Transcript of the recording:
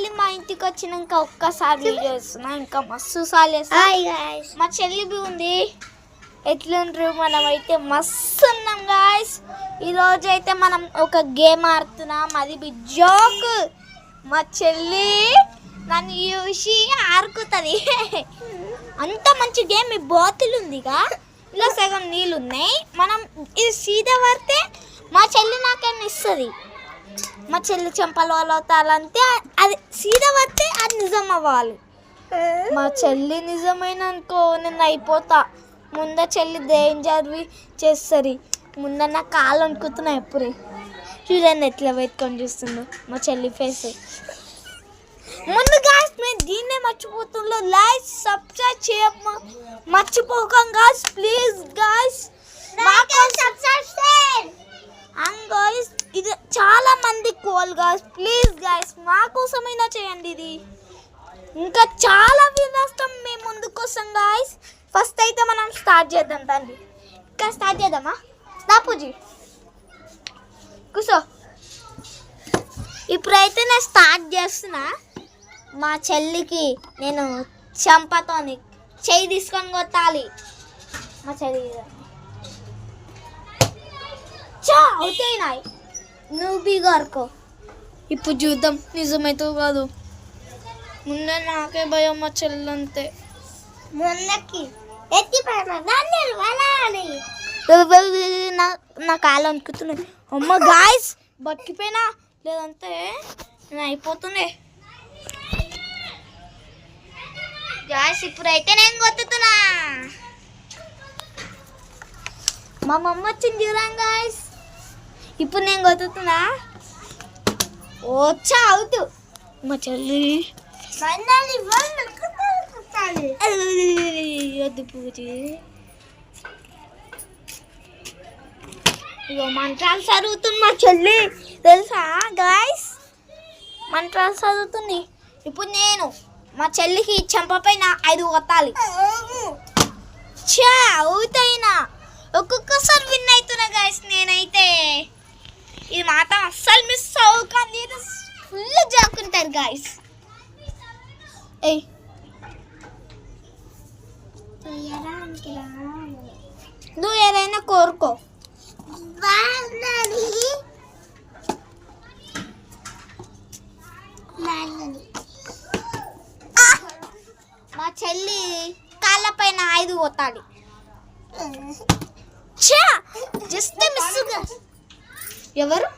మళ్ళీ మా ఇంటికి వచ్చినాక ఒక్కసారి వీడియో చేస్తున్నా, ఇంకా మస్తు సార్లు చేస్తా. మా చెల్లి ఉంది, ఎట్లుంటారు? మనం అయితే మస్తు ఉన్నాం గాయస్. ఈరోజు అయితే మనం ఒక గేమ్ ఆడుతున్నాం, అది జోక్. మా చెల్లి నన్ను చూసి ఆరుకుతుంది. అంత మంచి గేమ్. ఈ బాటిల్ ఉందిగా, ఇలా సగం నీళ్ళు ఉన్నాయి. మనం ఇది సీదా పడితే మా చెల్లి నాకేమి ఇస్తుంది. మా చెల్లి చెంపలు వాళ్ళవుతారంటే అది సీదా పడితే అది నిజం అవ్వాలి. మా చెల్లి నిజమైన అనుకో నేను అయిపోతా. ముంద చెల్లి డేంజర్వి చేస్తుంది. ముంద నా కాళ్ళు అనుకుతున్నా. ఎప్పుడే చూడండి ఎట్లా పెట్టుకొని చూస్తుందో మా చెల్లి ఫేస్. ముందు గాయస్ మీరు దీన్నే మర్చిపోతుందో లైక్ సబ్స్క్రైబ్ చేయమ్మా మర్చిపోకం గాయస్, ప్లీజ్ గాయస్. గాయస్ ఇది చాలా మంది కాల్ గాయస్, ప్లీజ్ గాయస్ మా కోసమైనా చేయండి. ఇది ఇంకా చాలా వినోస్తాం మేము ముందు కోసం గాయస్. ఫస్ట్ అయితే మనం స్టార్ట్ చేద్దాం. తండ్రి ఇంకా స్టార్ట్ చేద్దామా? దా పూజీ కూసో. ఇప్పుడైతే నేను స్టార్ట్ చేస్తున్నా. మా చెల్లికి నేను చంపతోని చెయ్యి తీసుకొని కొట్టాలి. మా చెల్లి అవుతాయి. నువ్వు బీగోరుకో. ఇప్పుడు చూద్దాం నిజమైతే కాదు. ముందే నాకే భయం మా చెల్లంతే. మొన్నకి నా కాలు అనుకుతున్నాయి. అమ్మ గాయస్ బక్కిపోయినా, లేదంటే నేను అయిపోతుండే. గాయస్ ఇప్పుడైతే నేను కొట్టుతున్నా. మా మమ్మ వచ్చింది చూడండి గాయస్. ఇప్పుడు నేను కొట్టుతున్నా. వచ్చా అవుతూ మా చెల్లి వద్దు పూజీ. ఇగో మంత్రాలు చదువుతుంది మా చెల్లి, తెలుసా గాయస్? మంత్రాలు చదువుతుంది. ఇప్పుడు నేను మా చెల్లికి చెంపపైన 5 కొట్టాలి. అవుతాయినా ఒక్కొక్కసారి విన్ అవుతున్నా గాయస్. నేనైతే ఇది మాత్రం అస్సలు మిస్ అవ్వు, కానీ ఫుల్ జాకుంటారు గాయస్. నువ్వు ఏదైనా కోరుకో. మా చెల్లి కాళ్ళ పైన 5 కొట్టాలి. Just miss. ఎవరు